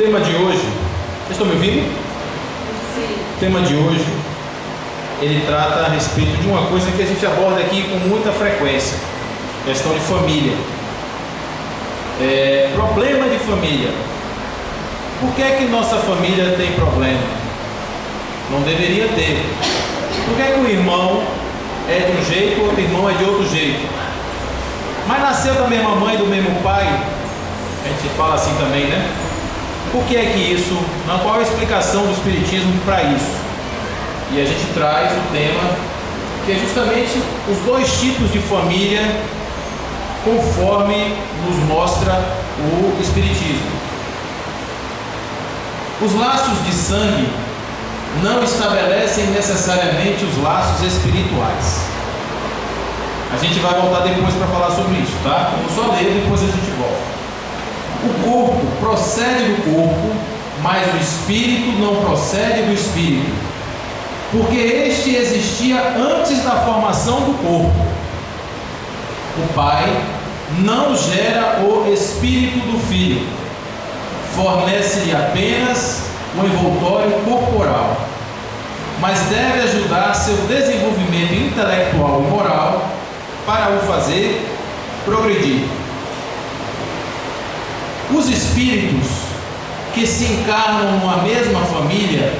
tema de hoje, vocês estão me ouvindo? Sim. O tema de hoje, ele trata a respeito de uma coisa que a gente aborda aqui com muita frequência, questão de família. Problema de família. Por que é que nossa família tem problema? Não deveria ter. Por que é que o irmão é de um jeito, o outro irmão é de outro jeito? Mas nasceu da mesma mãe, do mesmo pai? A gente fala assim também, né? Por que é que isso? Qual é a explicação do Espiritismo para isso? E a gente traz o tema que é justamente os dois tipos de família, conforme nos mostra o Espiritismo. Os laços de sangue não estabelecem necessariamente os laços espirituais. A gente vai voltar depois para falar sobre isso, tá? Eu vou só ler e depois a gente volta. O corpo procede do corpo, mas o espírito não procede do espírito, porque este existia antes da formação do corpo. O pai não gera o espírito do filho, fornece-lhe apenas o envoltório corporal, mas deve ajudar seu desenvolvimento intelectual e moral para o fazer progredir. Os espíritos que se encarnam numa mesma família,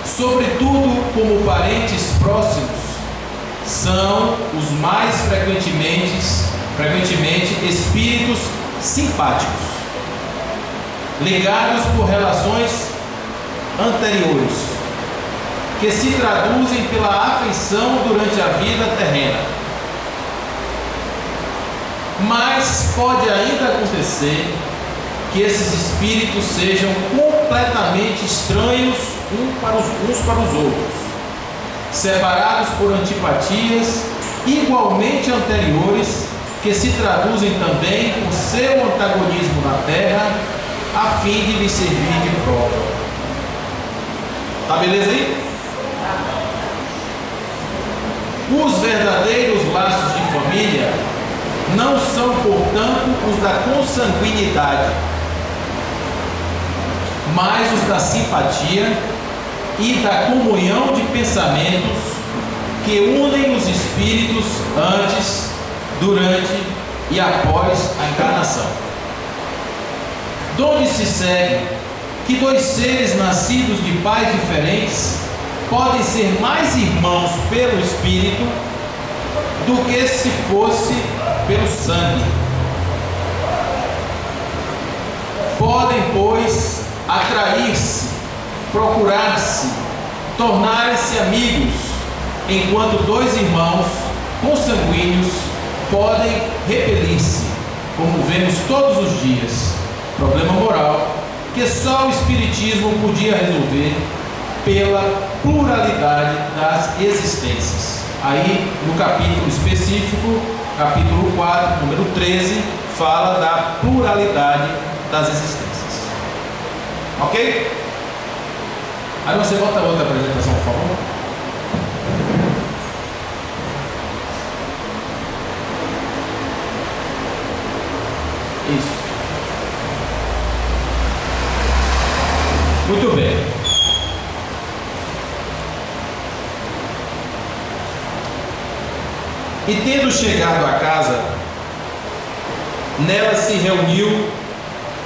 sobretudo como parentes próximos, são os mais frequentemente espíritos simpáticos, ligados por relações anteriores, que se traduzem pela afeição durante a vida terrena. Mas pode ainda acontecer que esses espíritos sejam completamente estranhos uns para os outros, separados por antipatias igualmente anteriores, que se traduzem também por seu antagonismo na terra, a fim de lhe servir de prova. Tá beleza aí? Os verdadeiros laços de família não são, portanto, os da consanguinidade, mas os da simpatia e da comunhão de pensamentos que unem os espíritos antes, durante e após a encarnação. Donde se segue que dois seres nascidos de pais diferentes podem ser mais irmãos pelo espírito do que se fosse pelo sangue. Podem, pois, atrair-se, procurar-se, tornar-se amigos, enquanto dois irmãos consanguíneos podem repelir-se, como vemos todos os dias. Problema moral que só o Espiritismo podia resolver pela pluralidade das existências. Aí, no capítulo específico, capítulo 4, número 13, fala da pluralidade das existências. Ok? Aí você volta a outra apresentação, por favor. Isso. Muito bem. E tendo chegado à casa, nela se reuniu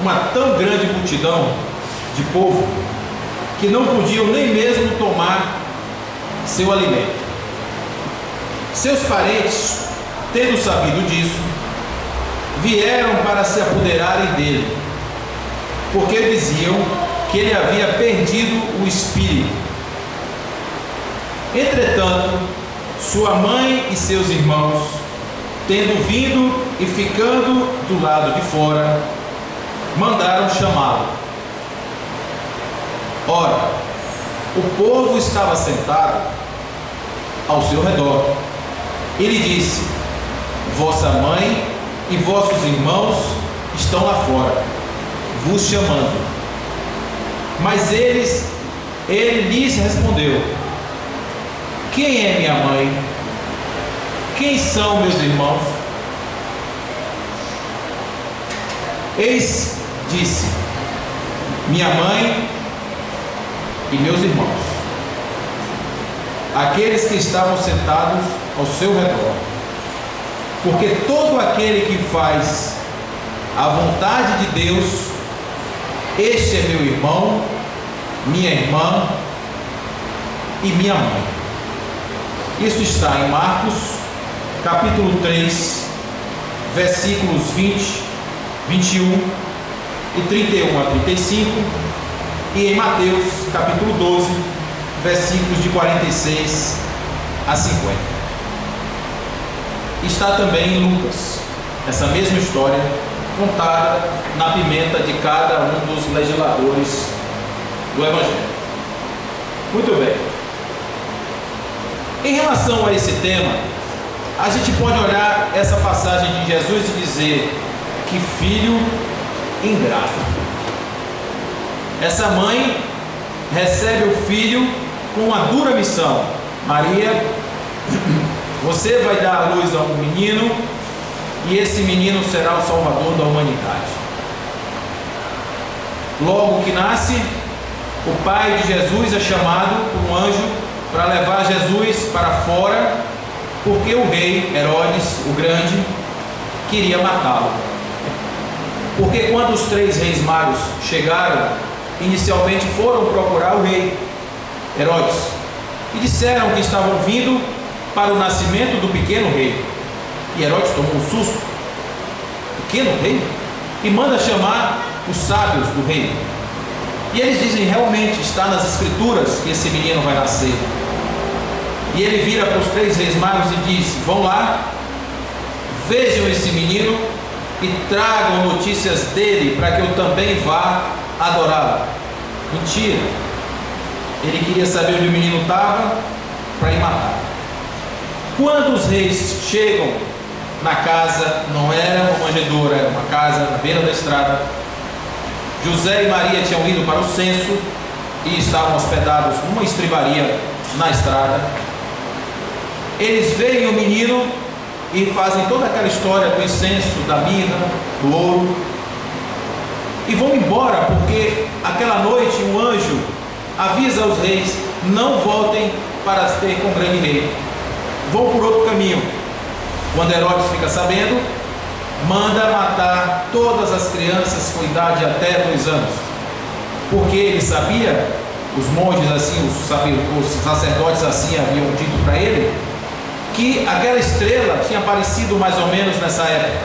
uma tão grande multidão de povo que não podiam nem mesmo tomar seu alimento. Seus parentes, tendo sabido disso, vieram para se apoderarem dele, porque diziam que ele havia perdido o espírito. Entretanto, sua mãe e seus irmãos, tendo vindo e ficando do lado de fora, mandaram chamá-lo. Ora, o povo estava sentado ao seu redor. Ele disse: vossa mãe e vossos irmãos estão lá fora, vos chamando. Mas ele lhes respondeu: quem é minha mãe? Quem são meus irmãos? Eis, disse, minha mãe e meus irmãos, aqueles que estavam sentados ao seu redor, porque todo aquele que faz a vontade de Deus, este é meu irmão, minha irmã e minha mãe. Isso está em Marcos, capítulo 3, versículos 20, 21 e 31 a 35, e em Mateus, capítulo 12, versículos de 46 a 50. Está também em Lucas, essa mesma história, contada na pimenta de cada um dos legisladores do Evangelho. Muito bem. Em relação a esse tema, a gente pode olhar essa passagem de Jesus e dizer: que filho ingrato. Essa mãe recebe o filho com uma dura missão: Maria, você vai dar à luz a um menino, e esse menino será o salvador da humanidade. Logo que nasce, o pai de Jesus é chamado por um anjo para levar Jesus para fora, porque o rei Herodes, o Grande, queria matá-lo. Porque quando os 3 reis magos chegaram, inicialmente foram procurar o rei Herodes e disseram que estavam vindo para o nascimento do pequeno rei. E Herodes tomou um susto. Pequeno rei? E manda chamar os sábios do rei. E eles dizem: realmente está nas escrituras que esse menino vai nascer. E ele vira para os 3 reis magos e diz: vão lá, vejam esse menino e tragam notícias dele para que eu também vá adorá-lo. Mentira. Ele queria saber onde o menino estava para ir matar. Quando os reis chegam na casa, não era uma manjedoura, era uma casa na beira da estrada. José e Maria tinham ido para o censo e estavam hospedados numa estribaria na estrada. Eles veem o menino e fazem toda aquela história do incenso, da mirra, do ouro, e vão embora, porque aquela noite um anjo avisa aos reis: não voltem para ter com o grande rei, vão por outro caminho. Quando Herodes fica sabendo, manda matar todas as crianças com idade até 2 anos, porque ele sabia, os monges assim, os sacerdotes assim haviam dito para ele, que aquela estrela tinha aparecido mais ou menos nessa época,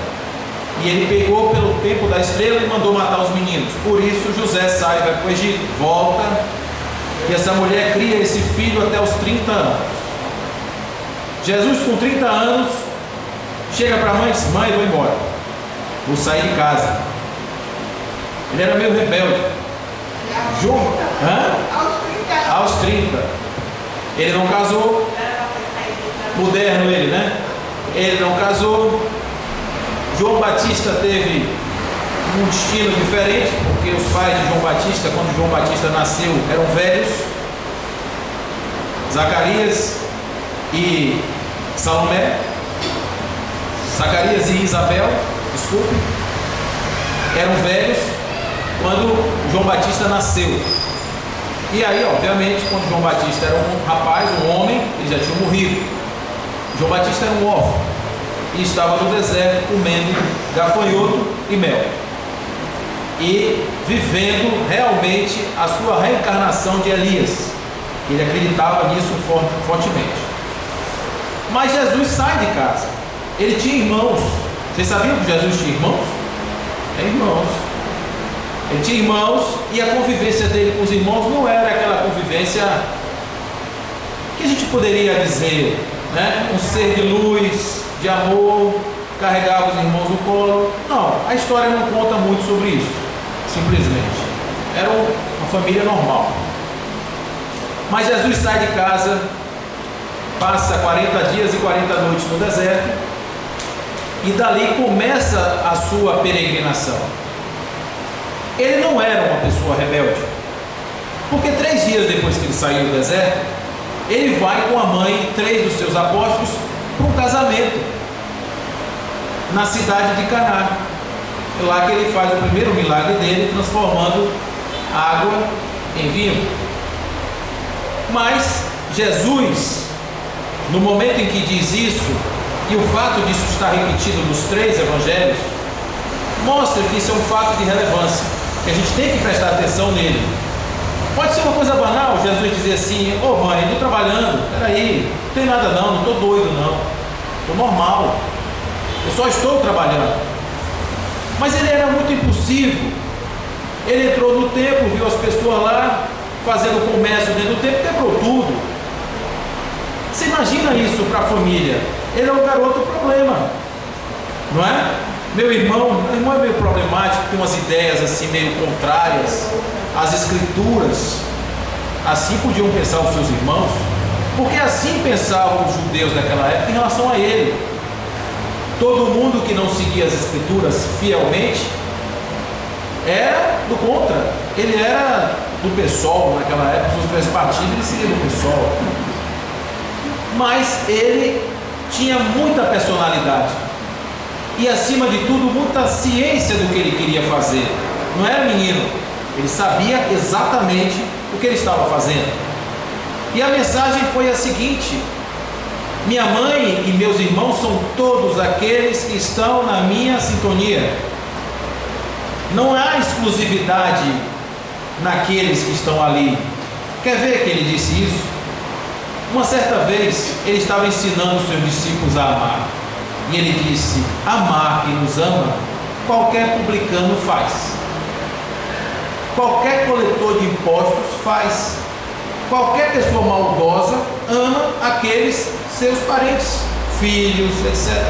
e ele pegou pelo tempo da estrela e mandou matar os meninos. Por isso José sai, vai para o Egito, volta, e essa mulher cria esse filho até os 30 anos. Jesus, com 30 anos, chega para a mãe e diz: mãe, vou embora, vou sair de casa. Ele era meio rebelde. Aos 30. Ele não casou. Moderno ele, né? Ele não casou. João Batista teve um destino diferente, porque os pais de João Batista, quando João Batista nasceu, eram velhos. Zacarias e Salomé, Zacarias e Isabel, desculpe, eram velhos quando João Batista nasceu. E aí, obviamente, quando João Batista era um rapaz, um homem, ele já tinha morrido. João Batista era um órfão e estava no deserto comendo gafanhoto e mel e vivendo realmente a sua reencarnação de Elias. Ele acreditava nisso fortemente. Mas Jesus sai de casa. Ele tinha irmãos. Vocês sabiam que Jesus tinha irmãos? Irmãos. Ele tinha irmãos, e a convivência dele com os irmãos não era aquela convivência que a gente poderia dizer, né? Um ser de luz, de amor, carregava os irmãos no colo. Não, a história não conta muito sobre isso, simplesmente. Era uma família normal. Mas Jesus sai de casa, passa 40 dias e 40 noites no deserto, e dali começa a sua peregrinação. Ele não era uma pessoa rebelde, porque 3 dias depois que ele saiu do deserto, ele vai com a mãe e 3 dos seus apóstolos para um casamento na cidade de Caná. É lá que ele faz o primeiro milagre dele, transformando água em vinho. Mas Jesus, no momento em que diz isso, e o fato disso estar repetido nos 3 evangelhos, mostra que isso é um fato de relevância, que a gente tem que prestar atenção nele. Pode ser uma coisa banal, Jesus dizer assim: ô mãe, estou trabalhando, peraí, não tem nada não estou doido não, estou normal, eu só estou trabalhando. Mas ele era muito impulsivo. Ele entrou no templo, viu as pessoas lá fazendo comércio dentro do templo, quebrou tudo. Você imagina isso para a família? Ele é um garoto problema, não é? Meu irmão é meio problemático, tem umas ideias assim meio contrárias às escrituras. Assim podiam pensar os seus irmãos, porque assim pensavam os judeus daquela época em relação a ele. Todo mundo que não seguia as escrituras fielmente era do contra. Ele era do PSOL naquela época. Se não tivesse partido, ele seria do PSOL. Mas ele tinha muita personalidade e, acima de tudo, muita ciência do que ele queria fazer. Não era menino, ele sabia exatamente o que ele estava fazendo. E a mensagem foi a seguinte: minha mãe e meus irmãos são todos aqueles que estão na minha sintonia. Não há exclusividade naqueles que estão ali. Quer ver que ele disse isso? Uma certa vez ele estava ensinando os seus discípulos a amar, e ele disse: amar quem nos ama, qualquer publicano faz, qualquer coletor de impostos faz, qualquer pessoa maldosa ama aqueles seus parentes, filhos, etc.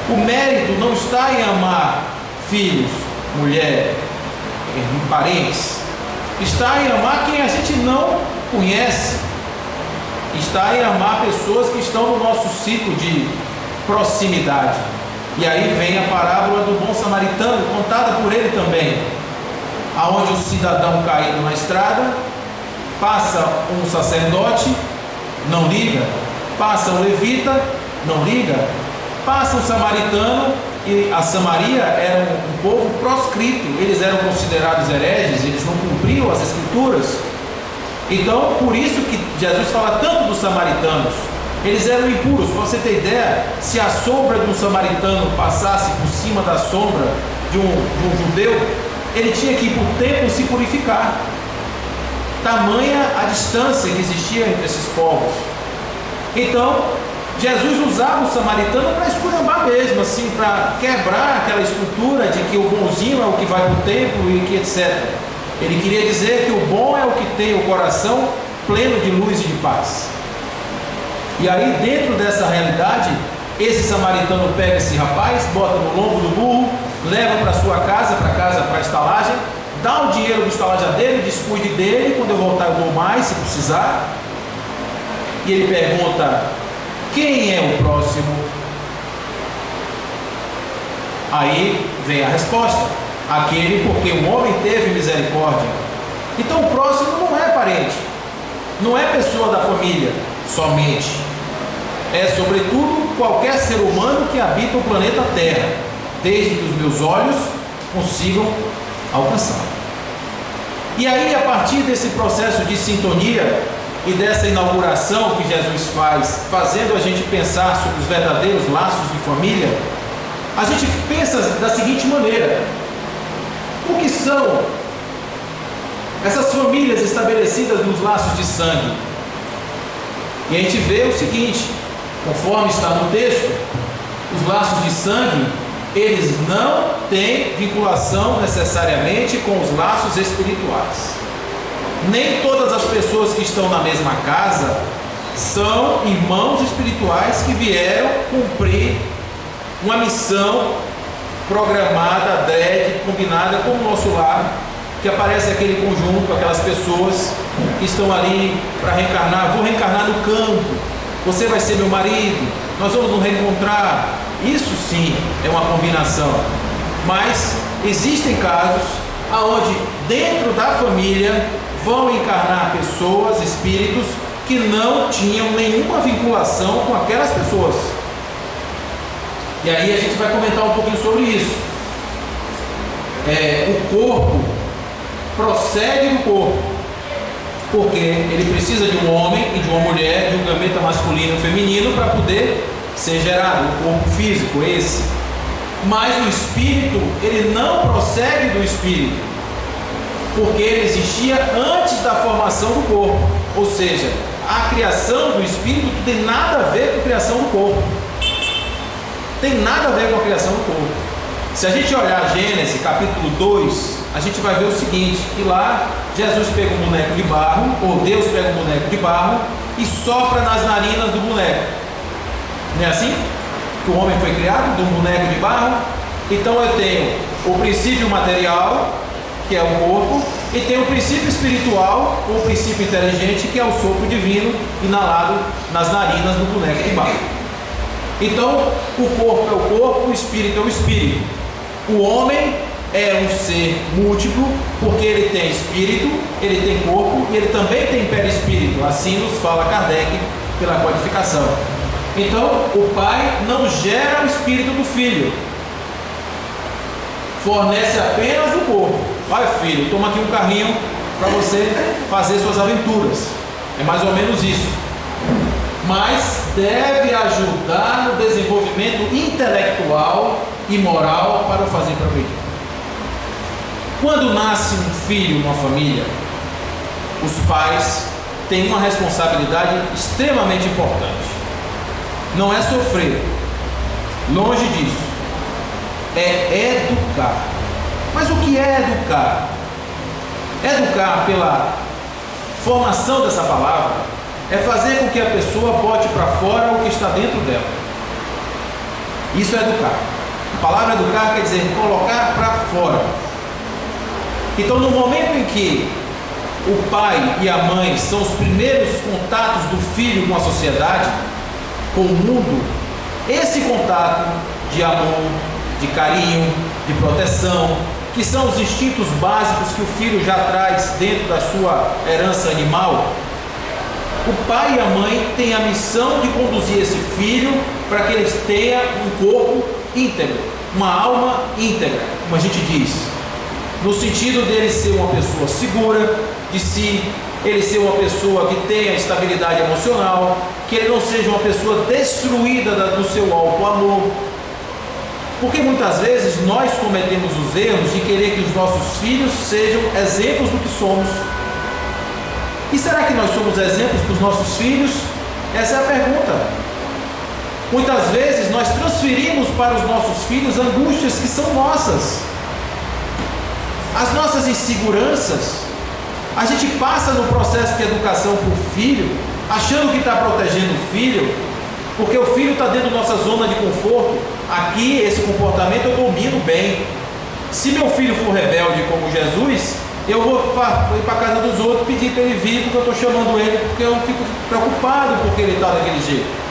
O mérito não está em amar filhos, mulher, parentes, está em amar quem a gente não conhece, está em amar pessoas que estão no nosso ciclo de proximidade. E aí vem a parábola do bom samaritano, contada por ele também, aonde o cidadão caído na estrada, passa um sacerdote, não liga, passa um levita, não liga, passa um samaritano, e a Samaria era um povo proscrito, eles eram considerados hereges, eles não cumpriam as escrituras. Então, por isso que Jesus fala tanto dos samaritanos. Eles eram impuros. Para você ter ideia, se a sombra de um samaritano passasse por cima da sombra de um judeu, ele tinha que ir para o templo se purificar. Tamanha a distância que existia entre esses povos. Então, Jesus usava o samaritano para esculhambar mesmo, assim, para quebrar aquela estrutura de que o bonzinho é o que vai para o templo e que etc. Ele queria dizer que o bom é o que tem o coração pleno de luz e de paz. E aí, dentro dessa realidade, esse samaritano pega esse rapaz, bota no lombo do burro, leva para sua casa, para a estalagem, dá o dinheiro do estalajadeiro, descuide dele, quando eu voltar eu dou mais, se precisar. E ele pergunta: quem é o próximo? Aí vem a resposta: aquele porque o homem teve misericórdia. Então o próximo não é parente, não é pessoa da família somente, é sobretudo qualquer ser humano que habita o planeta Terra, desde que os meus olhos consigam alcançar. E aí, a partir desse processo de sintonia e dessa inauguração que Jesus faz, fazendo a gente pensar sobre os verdadeiros laços de família, a gente pensa da seguinte maneira: o que são essas famílias estabelecidas nos laços de sangue? E a gente vê o seguinte, conforme está no texto, os laços de sangue, eles não têm vinculação necessariamente com os laços espirituais. Nem todas as pessoas que estão na mesma casa são irmãos espirituais que vieram cumprir uma missão programada, adrede, combinada com o nosso lar, que aparece aquele conjunto, aquelas pessoas que estão ali para reencarnar. Vou reencarnar no campo, você vai ser meu marido, nós vamos nos reencontrar. Isso sim é uma combinação. Mas existem casos onde dentro da família vão encarnar pessoas, espíritos que não tinham nenhuma vinculação com aquelas pessoas. E aí a gente vai comentar um pouquinho sobre isso. O corpo procede do corpo, porque ele precisa de um homem e de uma mulher, de um gameta masculino e feminino para poder ser gerado, o corpo físico esse. Mas o espírito, ele não procede do espírito, porque ele existia antes da formação do corpo. Ou seja, a criação do espírito não tem nada a ver com a criação do corpo. Tem nada a ver com a criação do corpo. Se a gente olhar Gênesis capítulo 2, a gente vai ver o seguinte, que lá Jesus pega um boneco de barro, ou Deus pega um boneco de barro e sopra nas narinas do boneco. Não é assim? Que o homem foi criado de um boneco de barro. Então eu tenho o princípio material, que é o corpo, e tenho o princípio espiritual, ou o princípio inteligente, que é o sopro divino inalado nas narinas do boneco de barro. Então o corpo é o corpo, o espírito é o espírito. O homem é um ser múltiplo, porque ele tem espírito, ele tem corpo e ele também tem perispírito. Assim nos fala Kardec pela codificação. Então o pai não gera o espírito do filho, fornece apenas o corpo. Olha, filho, toma aqui um carrinho para você fazer suas aventuras. É mais ou menos isso. Mas deve ajudar no desenvolvimento intelectual e moral para o fazer progredir. Quando nasce um filho numa família, os pais têm uma responsabilidade extremamente importante. Não é sofrer, longe disso, é educar. Mas o que é educar? Educar, pela formação dessa palavra, é fazer com que a pessoa bote para fora o que está dentro dela. Isso é educar. A palavra educar quer dizer colocar para fora. Então, no momento em que o pai e a mãe são os primeiros contatos do filho com a sociedade, com o mundo, esse contato de amor, de carinho, de proteção, que são os instintos básicos que o filho já traz dentro da sua herança animal, o pai e a mãe têm a missão de conduzir esse filho para que ele tenha um corpo íntegro, uma alma íntegra, como a gente diz, no sentido dele ser uma pessoa segura de si, ele ser uma pessoa que tenha estabilidade emocional, que ele não seja uma pessoa destruída do seu auto-amor. Porque muitas vezes nós cometemos os erros de querer que os nossos filhos sejam exemplos do que somos. E será que nós somos exemplos para os nossos filhos? Essa é a pergunta. Muitas vezes nós transferimos para os nossos filhos angústias que são nossas, as nossas inseguranças. A gente passa no processo de educação para o filho, achando que está protegendo o filho, porque o filho está dentro da nossa zona de conforto. Aqui, esse comportamento eu domino bem. Se meu filho for rebelde como Jesus, eu vou ir para a casa dos outros pedir para ele vir, porque eu estou chamando ele, porque eu fico preocupado porque ele está daquele jeito.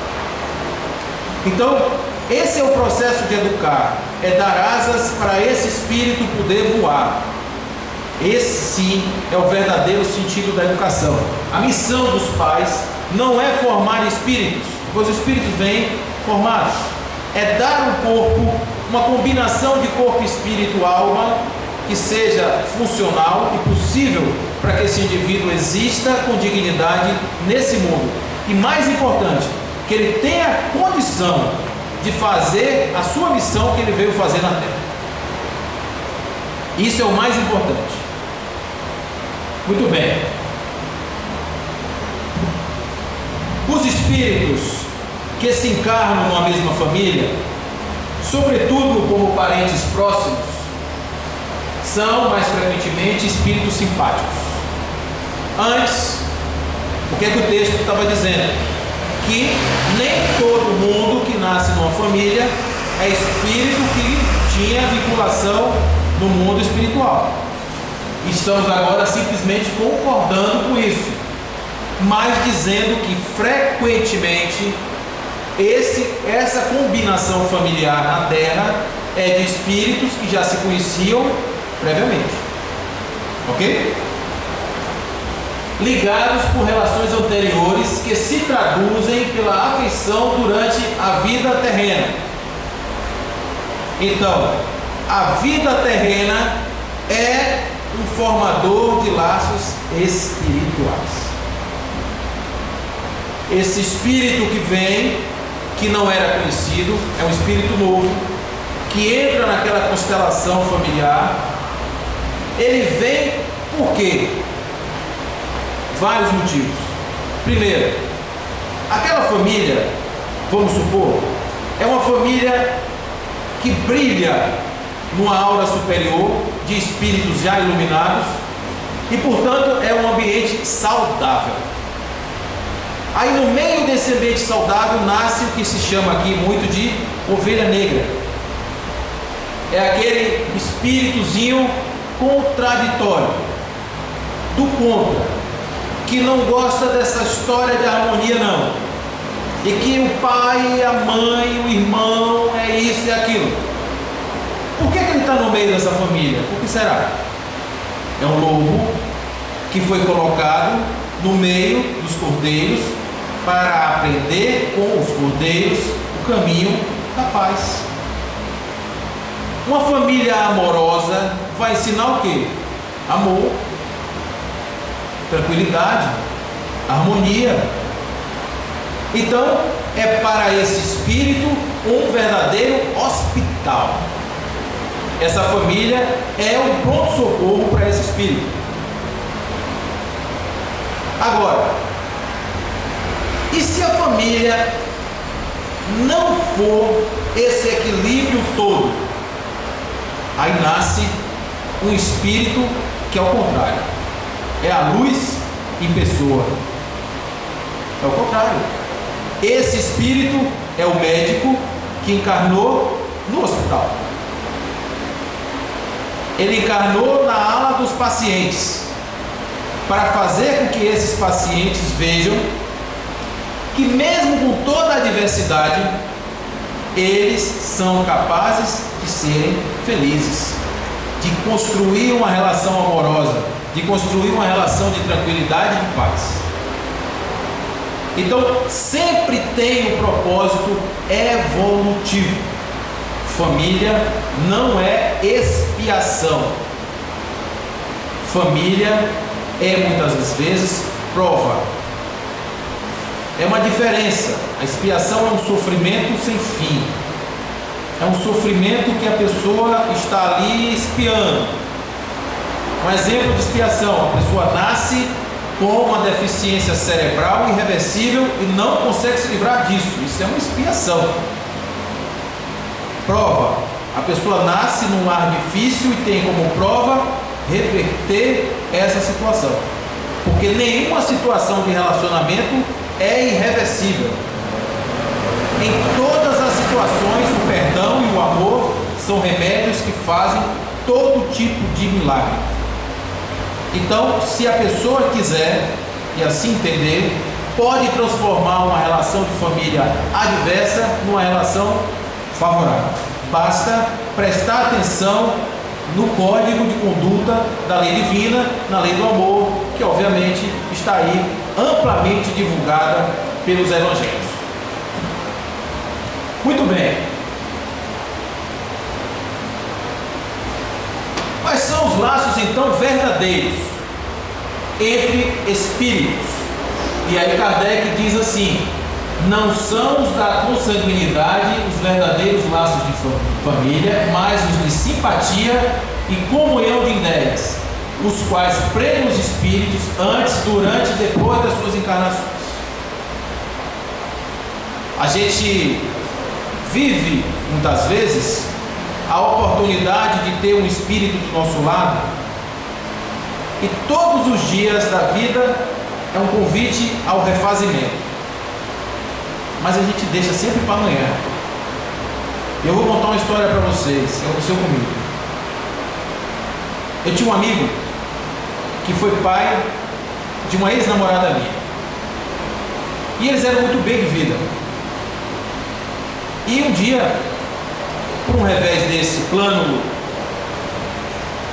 Então, esse é o processo de educar, é dar asas para esse espírito poder voar. Esse sim é o verdadeiro sentido da educação. A missão dos pais não é formar espíritos, pois os espíritos vêm formados. É dar um corpo, uma combinação de corpo, espírito e alma, que seja funcional e possível para que esse indivíduo exista com dignidade nesse mundo. E mais importante, que ele tenha condição de fazer a sua missão que ele veio fazer na Terra. Isso é o mais importante. Muito bem. Os espíritos que se encarnam numa mesma família, sobretudo como parentes próximos, são mais frequentemente espíritos simpáticos. Antes, o que é que o texto estava dizendo? Que nem todo mundo que nasce numa família é espírito que tinha vinculação no mundo espiritual. Estamos agora simplesmente concordando com isso, mas dizendo que frequentemente essa combinação familiar na Terra é de espíritos que já se conheciam previamente, ok? Ligados por relações anteriores que se traduzem pela afeição durante a vida terrena. Então, a vida terrena é um formador de laços espirituais. Esse espírito que vem, que não era conhecido, é um espírito novo, que entra naquela constelação familiar. Ele vem por quê? Vários motivos. Primeiro, aquela família, vamos supor, é uma família que brilha numa aura superior de espíritos já iluminados e, portanto, é um ambiente saudável. Aí, no meio desse ambiente saudável, nasce o que se chama aqui muito de ovelha negra. É aquele espíritozinho contraditório, do contra, que não gosta dessa história de harmonia, não, e que o pai, a mãe, o irmão, é isso e aquilo. Por que ele está no meio dessa família? Por que será? É um lobo que foi colocado no meio dos cordeiros para aprender com os cordeiros o caminho da paz. Uma família amorosa vai ensinar o quê? Amor, tranquilidade, harmonia. Então, é para esse espírito um verdadeiro hospital. Essa família é um pronto-socorro para esse espírito. Agora, e se a família não for esse equilíbrio todo? Aí nasce um espírito que é o contrário. É a luz em pessoa. É o contrário. Esse espírito é o médico que encarnou no hospital. Ele encarnou na ala dos pacientes para fazer com que esses pacientes vejam que mesmo com toda a adversidade, eles são capazes de serem felizes, de construir uma relação amorosa, de construir uma relação de tranquilidade e de paz. Então, sempre tem um propósito evolutivo. Família não é expiação. Família é muitas vezes prova. É uma diferença. A expiação é um sofrimento sem fim. É um sofrimento que a pessoa está ali expiando. Um exemplo de expiação: a pessoa nasce com uma deficiência cerebral irreversível e não consegue se livrar disso. Isso é uma expiação. Prova: a pessoa nasce num lar difícil e tem como prova reverter essa situação, porque nenhuma situação de relacionamento é irreversível. Em todas as situações, o perdão e o amor são remédios que fazem todo tipo de milagre. Então, se a pessoa quiser e assim entender, pode transformar uma relação de família adversa numa relação favorável. Basta prestar atenção no código de conduta da lei divina, na lei do amor, que obviamente está aí amplamente divulgada pelos evangelhos. Muito bem. Quais são os laços então verdadeiros entre espíritos? E aí Kardec diz assim: não são os da consanguinidade os verdadeiros laços de família, mas os de simpatia e comunhão de ideias, os quais prendem os espíritos antes, durante e depois das suas encarnações. A gente vive muitas vezes a oportunidade de ter um espírito do nosso lado, e todos os dias da vida é um convite ao refazimento, mas a gente deixa sempre para amanhã. Eu vou contar uma história para vocês, que aconteceu comigo. Eu tinha um amigo que foi pai de uma ex-namorada minha, e eles eram muito bem de vida. E um dia, por um revés desse, plano,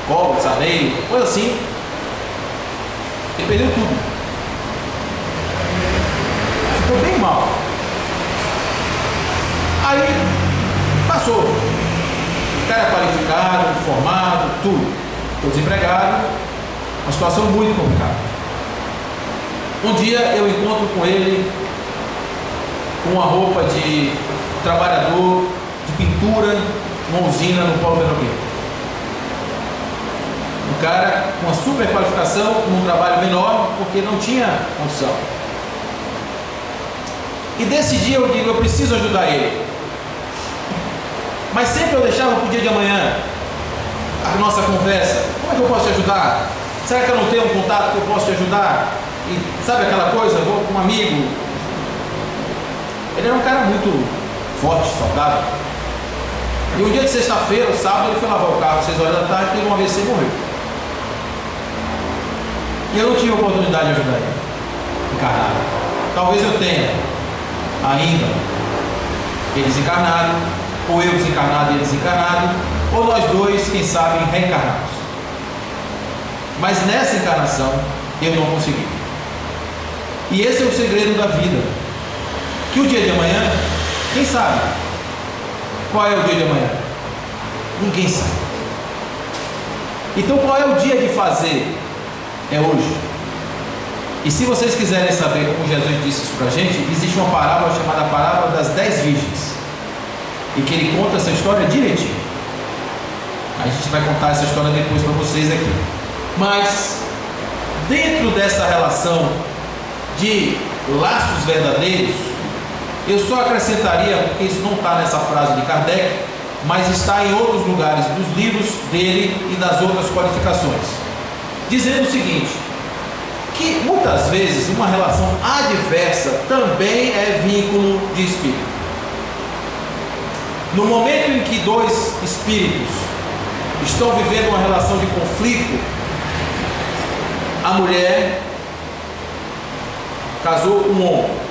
colo, sareio, coisa assim, ele perdeu tudo. Ficou bem mal. Aí, passou. O cara qualificado, formado, tudo. estou desempregado, uma situação muito complicada. Um dia eu encontro com ele com uma roupa de trabalhador de pintura numa usina no polo petroquímico. Um cara com uma super qualificação, num trabalho menor, porque não tinha condição. E desse dia eu digo, eu preciso ajudar ele. Mas sempre eu deixava para o dia de amanhã a nossa conversa. Como é que eu posso te ajudar? Será que eu não tenho um contato que eu posso te ajudar? E sabe aquela coisa, vou com um amigo. Ele era um cara muito forte, saudável. E um dia de sexta-feira, ou sábado, ele foi lavar o carro às 6 horas da tarde, teve um AVC e morreu. E eu não tive a oportunidade de ajudar ele. Encarnado. Talvez eu tenha ainda ele desencarnado, ou eu desencarnado e ele desencarnado, ou nós dois, quem sabe, reencarnados. Mas nessa encarnação eu não consegui. E esse é o segredo da vida. Que o dia de amanhã, quem sabe? Qual é o dia de amanhã? Ninguém sabe. Então qual é o dia de fazer? É hoje. E se vocês quiserem saber como Jesus disse isso para a gente, existe uma parábola chamada Parábola das 10 Virgens, e que ele conta essa história direitinho. A gente vai contar essa história depois para vocês aqui. Mas dentro dessa relação de laços verdadeiros, eu só acrescentaria, porque isso não está nessa frase de Kardec, mas está em outros lugares dos livros dele e das outras qualificações, dizendo o seguinte: que muitas vezes uma relação adversa também é vínculo de espírito. No momento em que dois espíritos estão vivendo uma relação de conflito, a mulher casou com um homem.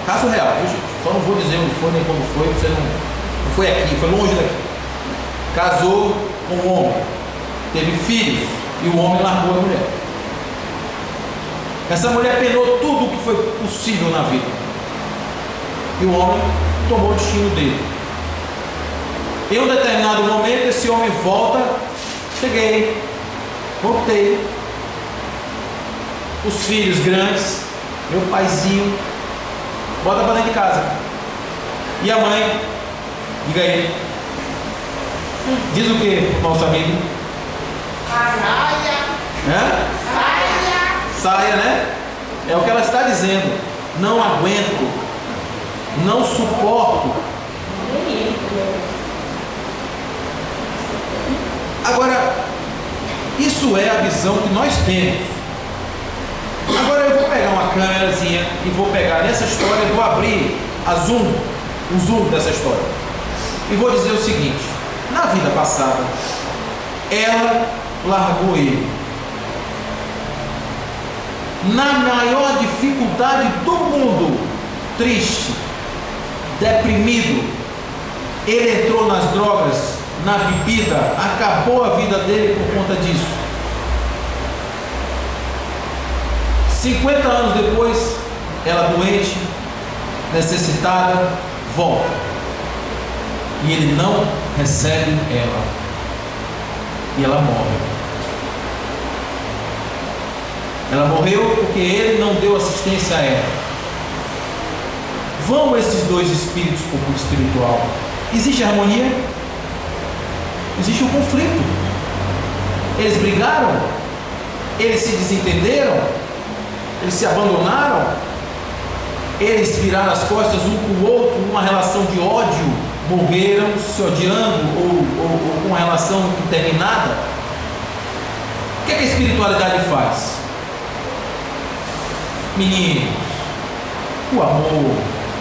Caso real, viu, gente? Só não vou dizer onde foi nem como foi, você não foi aqui, foi longe daqui. Casou com um homem, teve filhos, e o homem largou a mulher. Essa mulher penou tudo o que foi possível na vida, e o homem tomou o destino dele. Em um determinado momento, esse homem volta: cheguei, voltei, os filhos grandes, meu paizinho, bota para dentro de casa. E a mãe, diga aí, diz o que, nosso amigo? Saia. Saia, né? É o que ela está dizendo. Não aguento, não suporto. Agora, isso é a visão que nós temos. Agora eu vou pegar uma câmerazinha e vou pegar nessa história, vou abrir o zoom dessa história, e vou dizer o seguinte: na vida passada, ela largou ele. Na maior dificuldade do mundo, triste, deprimido, ele entrou nas drogas, na bebida, acabou a vida dele por conta disso. 50 anos depois, ela doente, necessitada, volta, e ele não recebe ela, e ela morre. Ela morreu porque ele não deu assistência a ela. Vão esses dois espíritos para o mundo espiritual. Existe harmonia? Existe um conflito. Eles brigaram? Eles se desentenderam? Eles se abandonaram? Eles viraram as costas um para o outro, numa relação de ódio, morreram se odiando ou com uma relação interminada? O que a espiritualidade faz? Meninos, o amor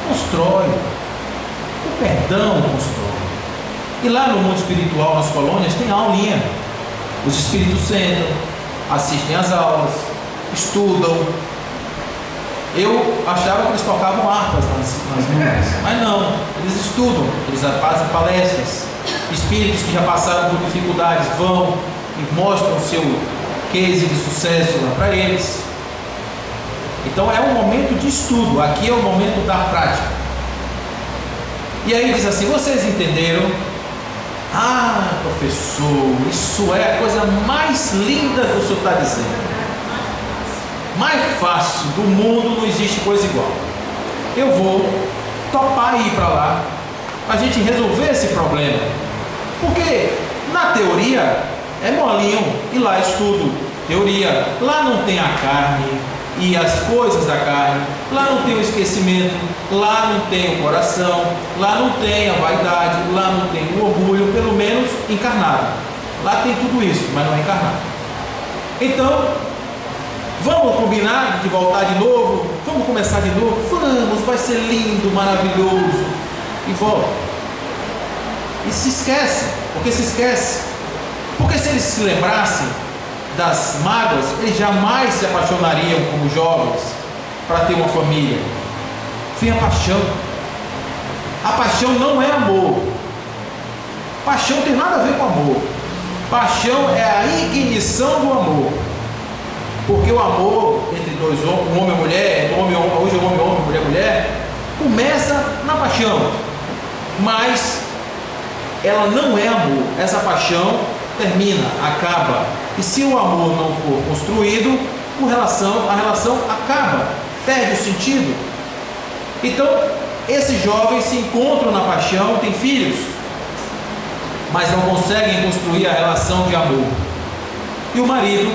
constrói, o perdão constrói. E lá no mundo espiritual, nas colônias, tem aulinha. Os espíritos sentam, assistem às aulas, estudam. Eu achava que eles tocavam harpas nas nuvens, mas não, eles estudam, eles fazem palestras. Espíritos que já passaram por dificuldades vão e mostram o seu case de sucesso lá para eles. Então é um momento de estudo, aqui é o momento da prática. E aí diz assim: vocês entenderam Ah, professor, isso é a coisa mais linda que o senhor está dizendo. Mais fácil do mundo, não existe coisa igual. Eu vou topar ir para lá, para a gente resolver esse problema. Porque na teoria é molinho, e lá estudo teoria. Lá não tem a carne e as coisas da carne, lá não tem o esquecimento, lá não tem o coração, lá não tem a vaidade, lá não tem o orgulho, pelo menos encarnado. Lá tem tudo isso, mas não é encarnado. Então, vamos combinar de voltar de novo? Vamos começar de novo? Vamos, vai ser lindo, maravilhoso. E volta. E se esquece, porque se esquece. Porque se eles se lembrassem das mágoas, eles jamais se apaixonariam como jovens para ter uma família. Vem a paixão. A paixão não é amor. Paixão tem nada a ver com amor. Paixão é a ignição do amor. Porque o amor entre dois homens, um homem e mulher, hoje é homem, mulher, mulher, começa na paixão. Mas ela não é amor. Essa paixão termina, acaba. E se o amor não for construído, a relação acaba, perde o sentido. Então, esses jovens se encontram na paixão, têm filhos, mas não conseguem construir a relação de amor. E o marido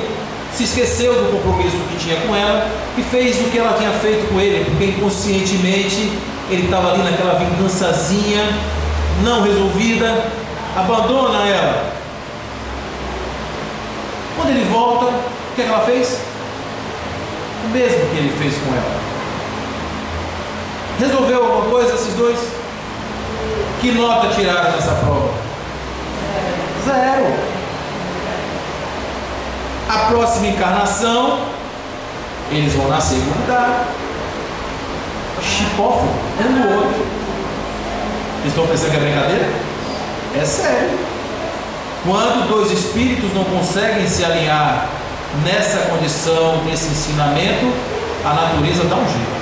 se esqueceu do compromisso que tinha com ela e fez o que ela tinha feito com ele, porque inconscientemente ele estava ali naquela vingançazinha não resolvida, abandona ela. Quando ele volta, o que ela fez? O mesmo que ele fez com ela. Resolveu alguma coisa esses dois? Que nota tiraram nessa prova? 0. A próxima encarnação, eles vão nascer e mudar. Chipófilo, um no outro. Vocês estão pensando que é brincadeira? É sério. Quando dois espíritos não conseguem se alinhar nessa condição, nesse ensinamento, a natureza dá um jeito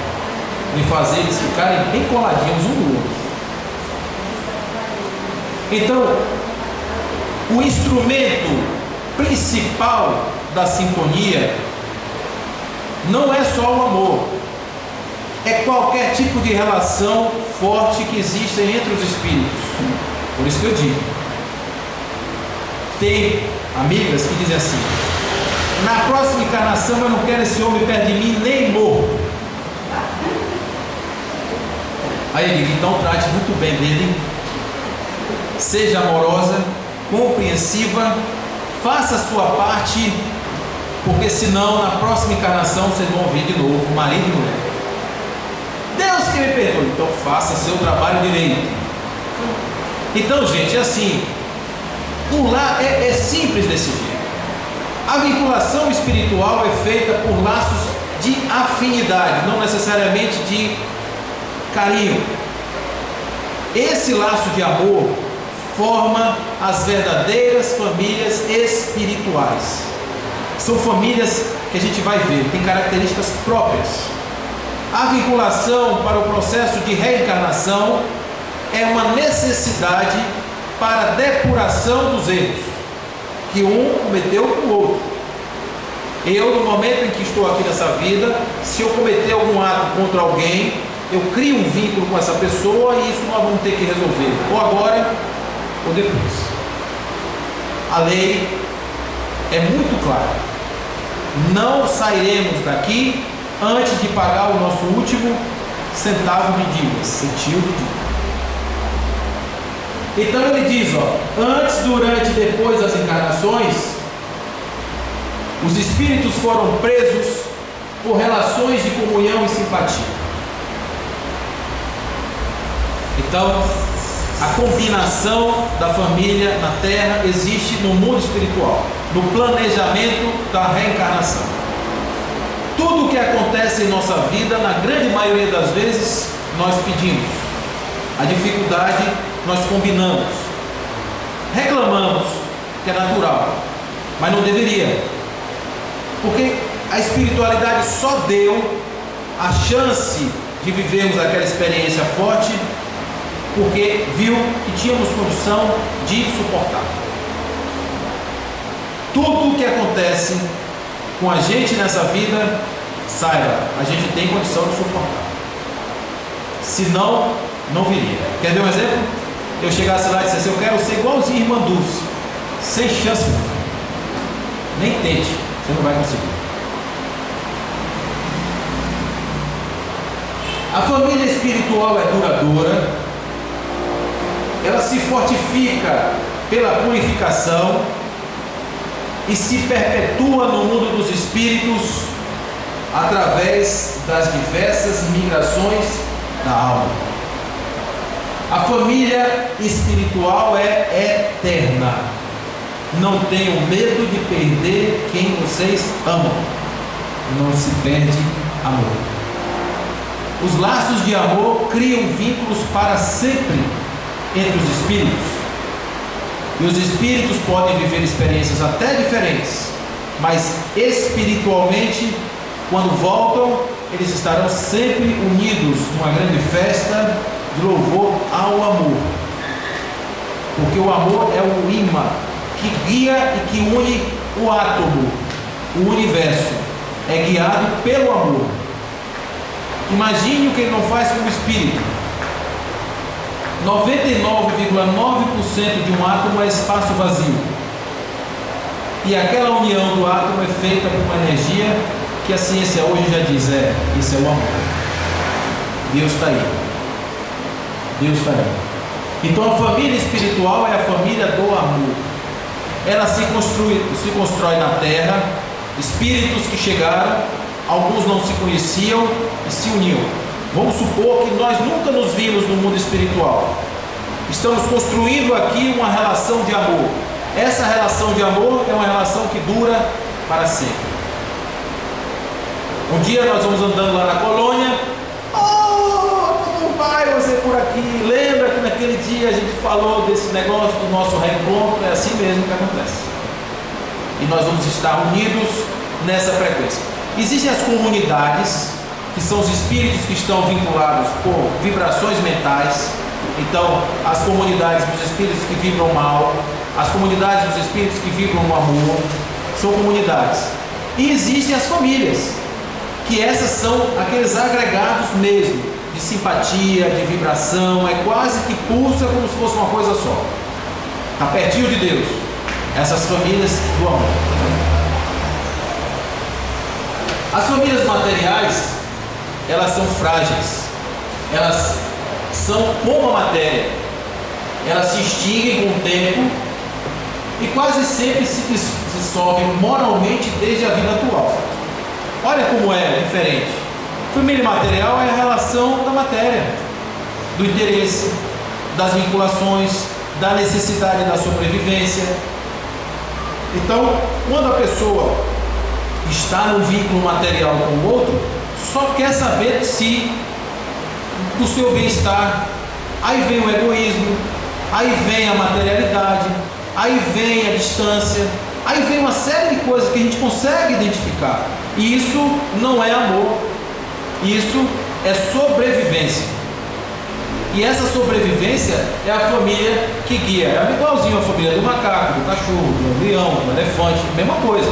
de fazer eles ficarem bem coladinhos um no outro. Então, o instrumento principal da sintonia não é só o amor, é qualquer tipo de relação forte que exista entre os espíritos. Por isso que eu digo, tem amigas que dizem assim: na próxima encarnação eu não quero esse homem perto de mim nem morto. Aí eu digo: então trate muito bem dele, seja amorosa, compreensiva, faça a sua parte, porque senão na próxima encarnação vocês vão ouvir de novo marido e mulher. Deus que me perdoe. Então faça seu trabalho direito. Então, gente, é assim, o lar é simples desse jeito. A vinculação espiritual é feita por laços de afinidade, não necessariamente de carinho. Esse laço de amor forma as verdadeiras famílias espirituais. São famílias que a gente vai ver, tem características próprias. A vinculação para o processo de reencarnação é uma necessidade para a depuração dos erros que um cometeu com o outro. Eu, no momento em que estou aqui nessa vida, se eu cometer algum ato contra alguém, eu crio um vínculo com essa pessoa e isso nós vamos ter que resolver, ou agora ou depois. A lei é muito clara: não sairemos daqui antes de pagar o nosso último centavo de dívidas, centil de dívida. Então ele diz, antes, durante e depois das encarnações, os espíritos foram presos por relações de comunhão e simpatia. Então, a combinação da família na Terra existe no mundo espiritual, no planejamento da reencarnação. Tudo o que acontece em nossa vida, na grande maioria das vezes, nós pedimos. A dificuldade nós combinamos, reclamamos, que é natural, mas não deveria, porque a espiritualidade só deu a chance de vivermos aquela experiência forte porque viu que tínhamos condição de suportar. Tudo o que acontece com a gente nessa vida, saiba, a gente tem condição de suportar. Senão, não viria. Quer ver um exemplo? Eu chegasse lá e dissesse, eu quero ser igualzinho a irmã Dulce. Sem chance, meu filho. Nem tente, você não vai conseguir. A família espiritual é duradoura, ela se fortifica pela purificação e se perpetua no mundo dos espíritos através das diversas migrações da alma. A família espiritual é eterna. Não tenham medo de perder quem vocês amam. Não se perde amor. Os laços de amor criam vínculos para sempre entre os espíritos. E os espíritos podem viver experiências até diferentes, mas espiritualmente, quando voltam, eles estarão sempre unidos numa grande festa de louvor ao amor. Porque o amor é o imã que guia e que une o átomo, o universo. É guiado pelo amor. Imagine o que ele não faz com o espírito. 99,9% de um átomo é espaço vazio. E aquela união do átomo é feita por uma energia que a ciência hoje já diz, isso é o amor. Deus está aí. Deus está aí. Então a família espiritual é a família do amor. Ela se constrói na terra. Espíritos que chegaram, alguns não se conheciam e se uniam. Vamos supor que nós nunca nos vimos no mundo espiritual. Estamos construindo aqui uma relação de amor. Essa relação de amor é uma relação que dura para sempre. Um dia nós vamos andando lá na colônia. Como vai você por aqui? Lembra que naquele dia a gente falou desse negócio do nosso reencontro? É assim mesmo que acontece. E nós vamos estar unidos nessa frequência. Existem as comunidades, que são os espíritos que estão vinculados por vibrações mentais. Então, as comunidades dos espíritos que vibram mal, as comunidades dos espíritos que vibram no amor, são comunidades. E existem as famílias, que essas são aqueles agregados mesmo, de simpatia, de vibração, é quase que pulsa como se fosse uma coisa só. Está pertinho de Deus. Essas famílias do amor. As famílias materiais, elas são frágeis, elas são como a matéria, elas se extinguem com o tempo e quase sempre se dissolvem moralmente desde a vida atual. Olha como é diferente. Família material é a relação da matéria, do interesse, das vinculações, da necessidade da sobrevivência. Então, quando a pessoa está num vínculo material com o outro, só quer saber de si, do seu bem-estar. Aí vem o egoísmo, aí vem a materialidade, aí vem a distância, aí vem uma série de coisas que a gente consegue identificar. E isso não é amor, isso é sobrevivência. E essa sobrevivência é a família que guia. É igualzinho a família do macaco, do cachorro, do leão, do elefante, mesma coisa.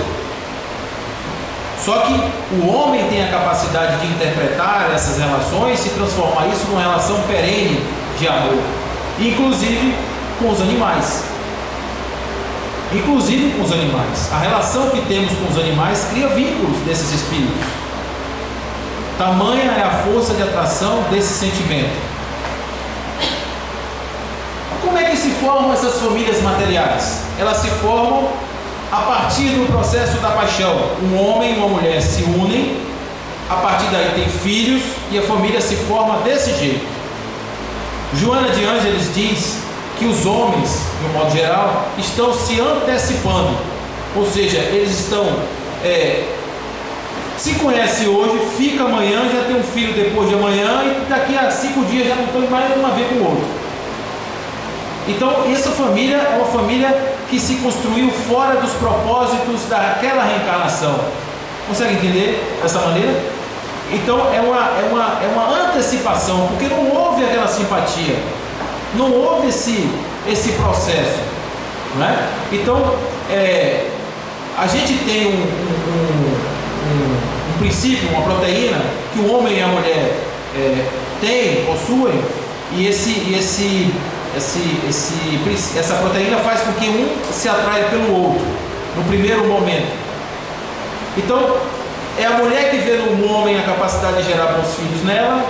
Só que o homem tem a capacidade de interpretar essas relações, se transformar isso numa relação perene de amor, inclusive com os animais. Inclusive com os animais. A relação que temos com os animais cria vínculos desses espíritos. Tamanha é a força de atração desse sentimento. Como é que se formam essas famílias materiais? Elas se formam a partir do processo da paixão. Um homem e uma mulher se unem, a partir daí tem filhos e a família se forma desse jeito. Joana de Ângeles diz que os homens, de um modo geral, estão se antecipando, ou seja, eles estão se conhecem hoje, fica amanhã, já tem um filho depois de amanhã e daqui a 5 dias já não estão mais uma vez com o outro. Então essa família é uma família que se construiu fora dos propósitos daquela reencarnação. Consegue entender dessa maneira? Então é uma antecipação, porque não houve aquela simpatia. Não houve esse processo, né? Então, a gente tem um princípio, uma proteína que o homem e a mulher possuem, e essa proteína faz com que um se atraia pelo outro no primeiro momento. Então, é a mulher que vê no homem a capacidade de gerar bons filhos nela,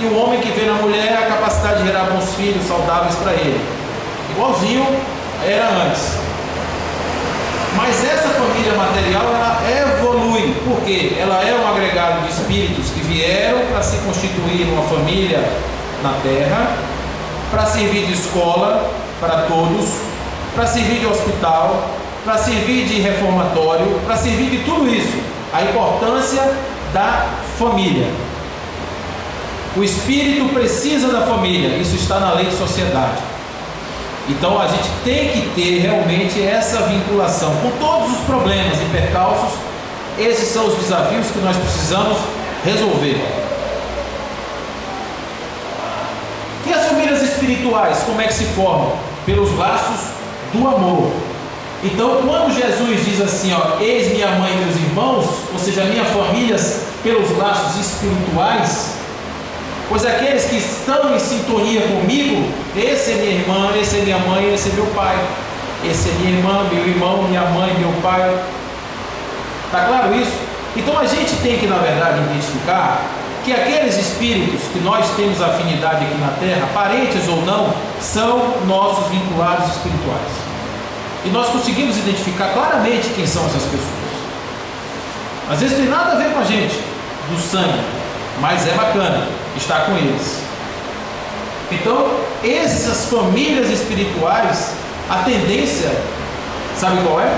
e o homem que vê na mulher a capacidade de gerar bons filhos saudáveis para ele. Igualzinho era antes. Mas essa família material, ela evolui, porque ela é um agregado de espíritos que vieram para se constituir numa família na Terra, para servir de escola para todos, para servir de hospital, para servir de reformatório, para servir de tudo isso. A importância da família. O espírito precisa da família, isso está na lei de sociedade. Então a gente tem que ter realmente essa vinculação com todos os problemas e percalços. Esses são os desafios que nós precisamos resolver. E as famílias espirituais, como é que se formam? Pelos laços do amor. Então, quando Jesus diz assim, ó, eis minha mãe e meus irmãos, ou seja, minha família pelos laços espirituais, pois aqueles que estão em sintonia comigo, esse é minha irmã, esse é minha mãe, esse é meu pai, esse é minha irmã, meu irmão, minha mãe, meu pai. Está claro isso? Então a gente tem que, na verdade, identificar que aqueles espíritos que nós temos afinidade aqui na Terra, parentes ou não, são nossos vinculados espirituais. E nós conseguimos identificar claramente quem são essas pessoas. Às vezes não tem nada a ver com a gente, do sangue, mas é bacana estar com eles. Então, essas famílias espirituais, a tendência, sabe qual é?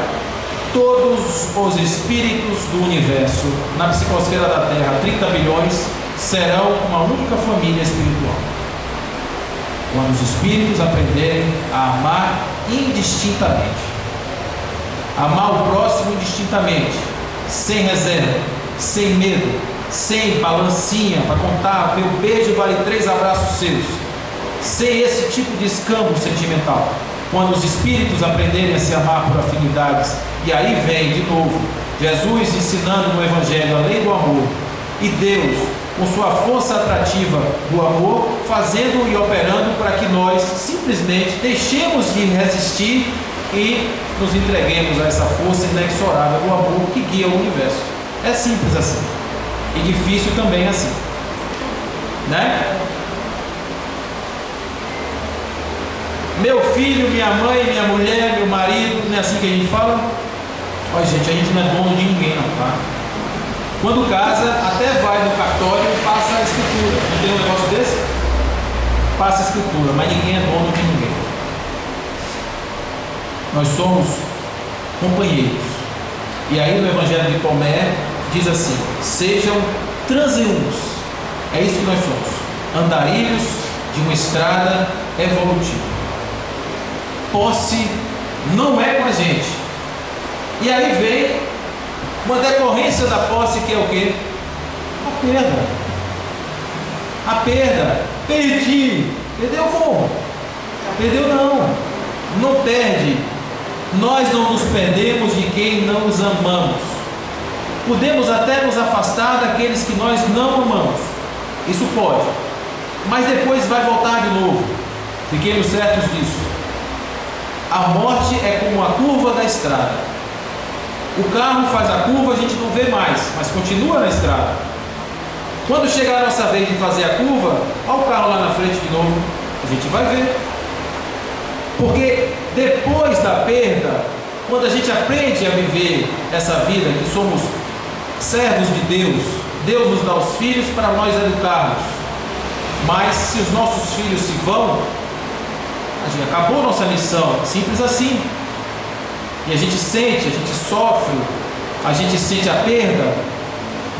Todos os espíritos do universo, na psicosfera da Terra, 30 bilhões, serão uma única família espiritual. Quando os espíritos aprenderem a amar indistintamente, amar o próximo indistintamente, sem reserva, sem medo, sem balancinha para contar, meu beijo vale 3 abraços seus, sem esse tipo de escambo sentimental. Quando os espíritos aprenderem a se amar por afinidades, e aí vem de novo Jesus ensinando no Evangelho a lei do amor, e Deus com sua força atrativa do amor, fazendo e operando para que nós simplesmente deixemos de resistir e nos entreguemos a essa força inexorável do amor que guia o universo. É simples assim, e difícil também assim, né? Meu filho, minha mãe, minha mulher, meu marido, não é assim que a gente fala? Olha, gente, a gente não é dono de ninguém, não, tá? Quando casa, até vai no cartório e passa a escritura. Não tem um negócio desse? Passa a escritura, mas ninguém é dono de ninguém. Nós somos companheiros. E aí no Evangelho de Tomé diz assim: sejam transeuntes. É isso que nós somos, andarilhos de uma estrada evolutiva. Posse não é com a gente. E aí vem uma decorrência da posse, que é o quê? A perda. A perda. Perdi. Perdeu como? Perdeu não. Não perde. Nós não nos perdemos de quem não nos amamos. Podemos até nos afastar daqueles que nós não amamos. Isso pode. Mas depois vai voltar de novo. Fiquemos certos disso. A morte é como a curva da estrada. O carro faz a curva, a gente não vê mais, mas continua na estrada. Quando chegar a nossa vez de fazer a curva, olha o carro lá na frente de novo, a gente vai ver. Porque depois da perda, quando a gente aprende a viver essa vida, que somos servos de Deus, Deus nos dá os filhos para nós educarmos. Mas se os nossos filhos se vão, a gente acabou a nossa missão, simples assim. E a gente sente, a gente sofre, a gente sente a perda,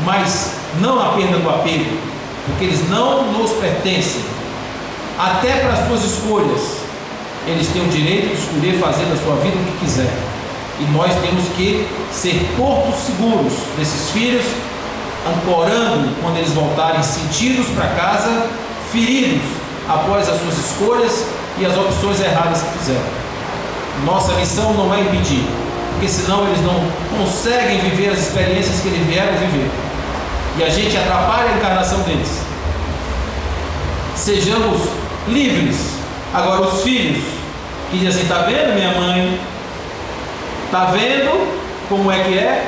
mas não a perda do apego, porque eles não nos pertencem. Até para as suas escolhas, eles têm o direito de escolher fazer da sua vida o que quiser. E nós temos que ser portos seguros desses filhos, ancorando quando eles voltarem sentidos para casa, feridos após as suas escolhas, e as opções erradas que fizeram. Nossa missão não é impedir, porque senão eles não conseguem viver as experiências que eles vieram viver, e a gente atrapalha a encarnação deles. Sejamos livres. Agora os filhos que dizem assim: está vendo minha mãe? Está vendo como é que é?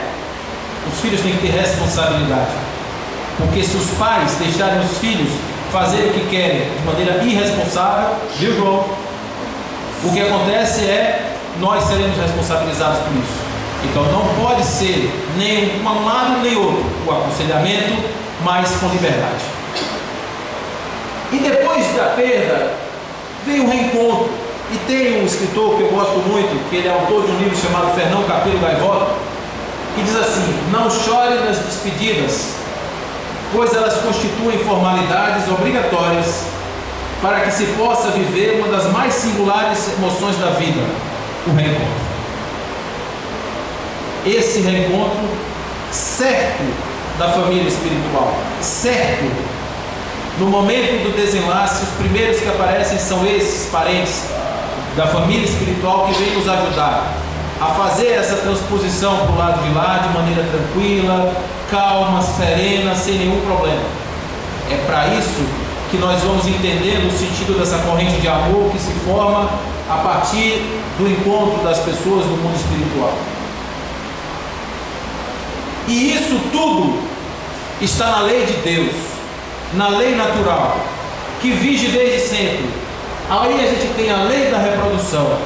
Os filhos têm que ter responsabilidade, porque se os pais deixarem os filhos fazerem o que querem de maneira irresponsável, viu, João? O que acontece é nós seremos responsabilizados por isso. Então não pode ser nem um lado nem outro, o aconselhamento, mas com liberdade. E depois da perda vem o reencontro. E tem um escritor que eu gosto muito, que ele é autor de um livro chamado Fernão Capelo Gaivota, que diz assim: não chore nas despedidas, pois elas constituem formalidades obrigatórias para que se possa viver uma das mais singulares emoções da vida, o reencontro. Esse reencontro certo da família espiritual, certo. No momento do desenlace, os primeiros que aparecem são esses parentes da família espiritual que vêm nos ajudar a fazer essa transposição para o lado de lá de maneira tranquila, calma, serena, sem nenhum problema. É para isso que nós vamos entender o sentido dessa corrente de amor que se forma a partir do encontro das pessoas no mundo espiritual. E isso tudo está na lei de Deus, na lei natural, que vige desde sempre. Aí a gente tem a lei da reprodução.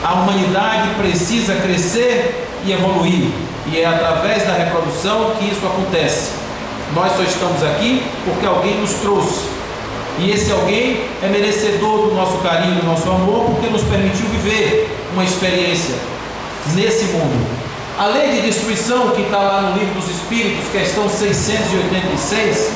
A humanidade precisa crescer e evoluir, e é através da reprodução que isso acontece. Nós só estamos aqui porque alguém nos trouxe, e esse alguém é merecedor do nosso carinho, do nosso amor, porque nos permitiu viver uma experiência nesse mundo. A lei de destruição, que está lá no Livro dos Espíritos, questão 686,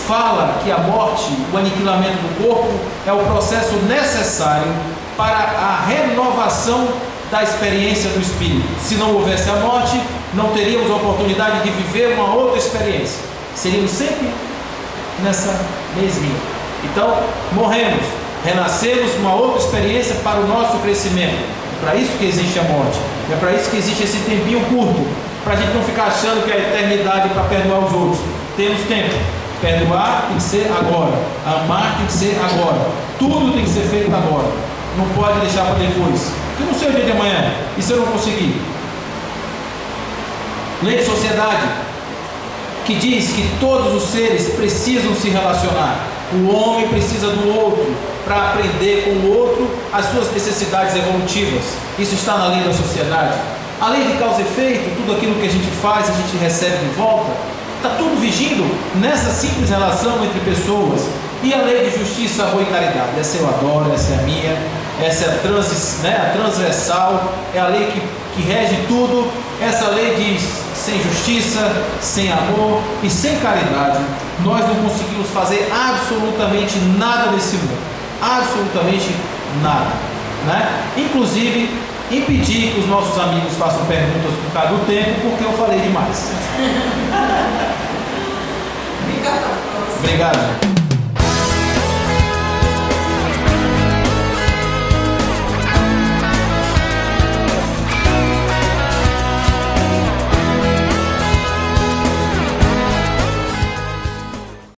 fala que a morte, o aniquilamento do corpo, é o processo necessário para a renovação da experiência do espírito. Se não houvesse a morte, não teríamos a oportunidade de viver uma outra experiência. Seríamos sempre nessa mesminha. Então, morremos, renascemos uma outra experiência para o nosso crescimento. É para isso que existe a morte. É para isso que existe esse tempinho curto, para a gente não ficar achando que é a eternidade para perdoar os outros. Temos tempo. Perdoar tem que ser agora, amar tem que ser agora, tudo tem que ser feito agora, não pode deixar para depois. Eu não sei o dia de amanhã, e se eu não conseguir? Lei de sociedade, que diz que todos os seres precisam se relacionar, o homem precisa do outro para aprender com o outro as suas necessidades evolutivas. Isso está na lei da sociedade. A lei de causa e efeito, tudo aquilo que a gente faz, a gente recebe de volta. Está tudo vigindo nessa simples relação entre pessoas. E a lei de justiça, amor e caridade, essa eu adoro, essa é a minha, essa é a transversal, é a lei que rege tudo. Essa lei diz: sem justiça, sem amor e sem caridade, nós não conseguimos fazer absolutamente nada nesse mundo, absolutamente nada, né? Inclusive impedir que os nossos amigos façam perguntas por causa do tempo, porque eu falei demais. Obrigado.